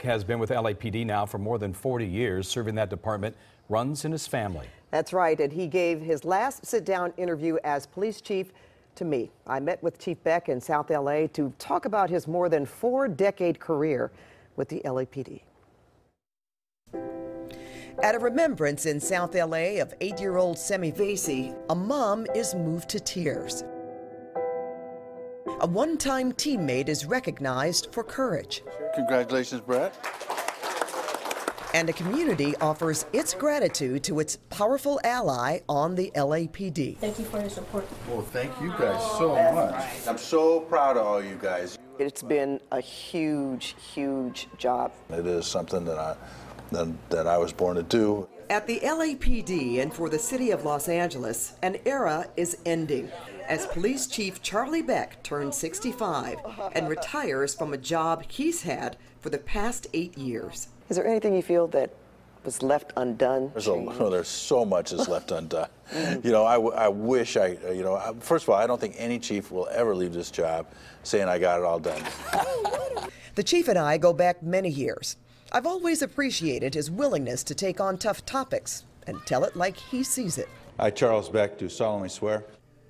Has been with LAPD now for more than 40 years, serving that department, runs in his family. That's right, and he gave his last sit-down interview as police chief to me. I met with Chief Beck in South LA to talk about his more than 4-decade career with the LAPD. At a remembrance in South LA of 8-year-old Semi Vasey, a mom is moved to tears. A one-time teammate is recognized for courage. Congratulations, Brett. And a community offers its gratitude to its powerful ally on the LAPD. Thank you for your support. Well, thank you guys so much. I'm so proud of all you guys. It's been a huge, huge job. It is something that I was born to do. At the LAPD and for the city of Los Angeles, an era is ending as Police Chief Charlie Beck turns 65 and retires from a job he's had for the past 8 years. Is there anything you feel that was left undone? There's so much that's left undone. You know, I wish first of all, I don't think any chief will ever leave this job saying I got it all done. The chief and I go back many years. I've always appreciated his willingness to take on tough topics and tell it like he sees it. I, Charles Beck, do solemnly swear.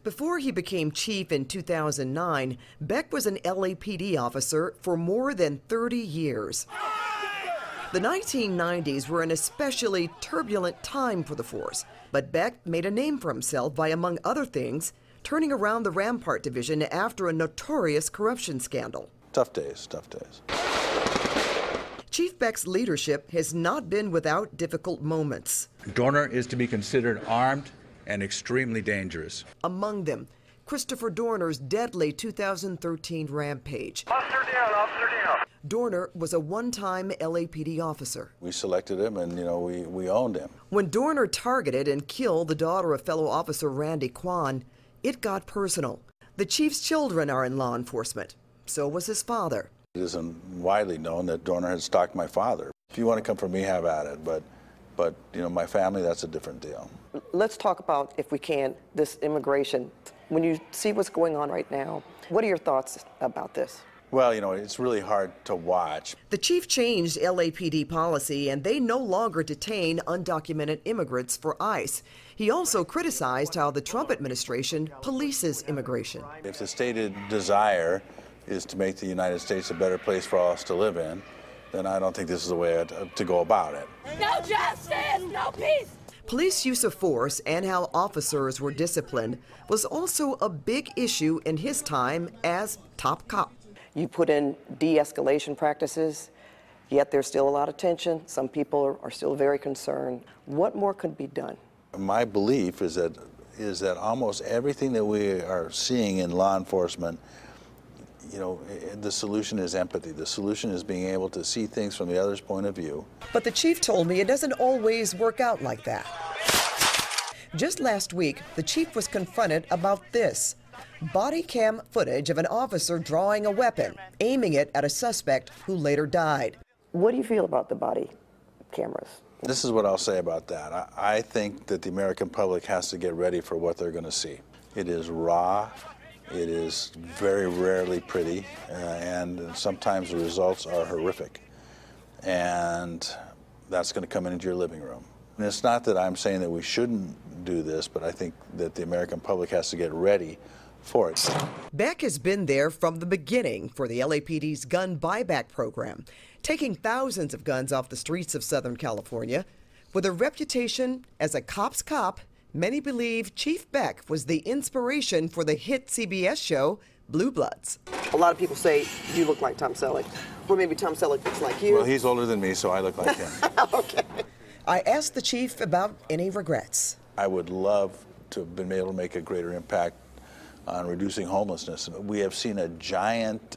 Before he became chief in 2009, Beck was an LAPD officer for more than 30 years. The 1990s were an especially turbulent time for the force, but Beck made a name for himself by, among other things, turning around the Rampart Division after a notorious corruption scandal. Tough days, tough days. Chief Beck's leadership has not been without difficult moments. Dorner is to be considered armed and extremely dangerous. Among them, Christopher Dorner's deadly 2013 rampage. Officer down, officer down. Dorner was a one-time LAPD officer. We selected him and, we owned him. When Dorner targeted and killed the daughter of fellow officer Randy Kwan, it got personal. The chief's children are in law enforcement. So was his father. It isn't widely known that Dorner had stalked my father. If you want to come for me, have at it. But my family, that's a different deal. Let's talk about, if we can, this immigration. When you see what's going on right now, what are your thoughts about this? Well, it's really hard to watch. The chief changed LAPD policy, and they no longer detain undocumented immigrants for ICE. He also criticized how the Trump administration polices immigration. If the stated desire is to make the United States a better place for all us to live in, then I don't think this is the way to go about it. No justice, no peace. Police use of force and how officers were disciplined was also a big issue in his time as top cop. You put in de-escalation practices, yet there's still a lot of tension. Some people are still very concerned. What more could be done? My belief is that almost everything that we are seeing in law enforcement, the solution is empathy. The solution is being able to see things from the other's point of view. But the chief told me it doesn't always work out like that. Just last week, the chief was confronted about this. Body cam footage of an officer drawing a weapon, aiming it at a suspect who later died. What do you feel about the body cameras? This is what I'll say about that. I think that the American public has to get ready for what they're going to see. It is raw. It is very rarely pretty, and sometimes the results are horrific. And that's going to come into your living room. And it's not that I'm saying that we shouldn't do this, but I think that the American public has to get ready for it. Beck has been there from the beginning for the LAPD's gun buyback program, taking thousands of guns off the streets of Southern California. With a reputation as a cop's cop, many believe Chief Beck was the inspiration for the hit CBS show, Blue Bloods. A lot of people say you look like Tom Selleck, or maybe Tom Selleck looks like you. Well, he's older than me, so I look like him. Okay. I asked the chief about any regrets. I would love to have been able to make a greater impact on reducing homelessness. We have seen a giant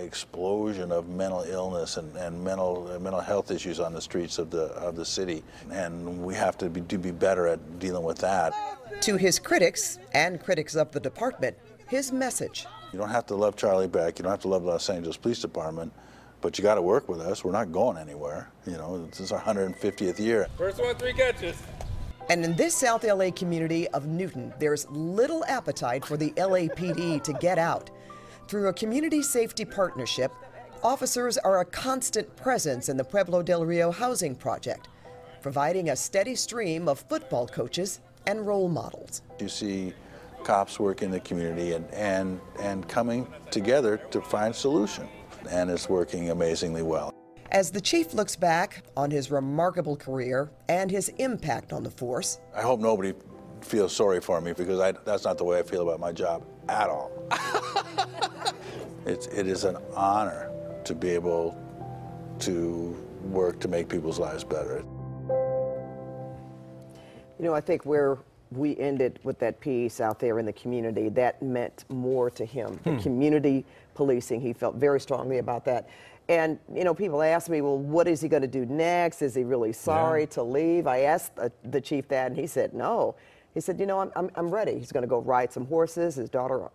explosion of mental illness and mental health issues on the streets of the city, and we have to be better at dealing with that. To his critics and critics of the department, his message. You don't have to love Charlie Beck, you don't have to love Los Angeles Police Department, but you got to work with us. We're not going anywhere. This is our 150th year. First one, 3 catches. And in this South LA community of Newton, there's little appetite for the LAPD to get out. Through a community safety partnership, Officers are a constant presence in the Pueblo del Rio housing project, providing a steady stream of football coaches and role models. You see cops work in the community and coming together to find solution, and it's working amazingly well. As the chief looks back on his remarkable career and his impact on the force, I hope nobody feels sorry for me, because that's not the way I feel about my job at all. It is an honor to be able to work to make people's lives better. You know, I think where we ended with that piece out there in the community, that meant more to him. The community policing, he felt very strongly about that. And, you know, people ask me, well, what is he going to do next? Is he really sorry to leave? I asked the chief that, and he said no. He said, you know, I'm ready. He's going to go ride some horses. His daughter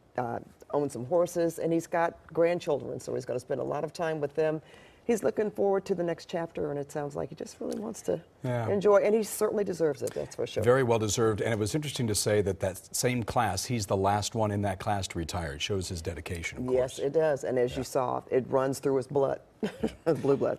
owns some horses, and he's got grandchildren, so he's going to spend a lot of time with them. He's looking forward to the next chapter, and it sounds like he just really wants to enjoy, and he certainly deserves it, that's for sure. Very well deserved, and it was interesting to say that that same class, he's the last one in that class to retire. It shows his dedication, of course. Yes, it does, and as you saw, it runs through his blood, his blue blood.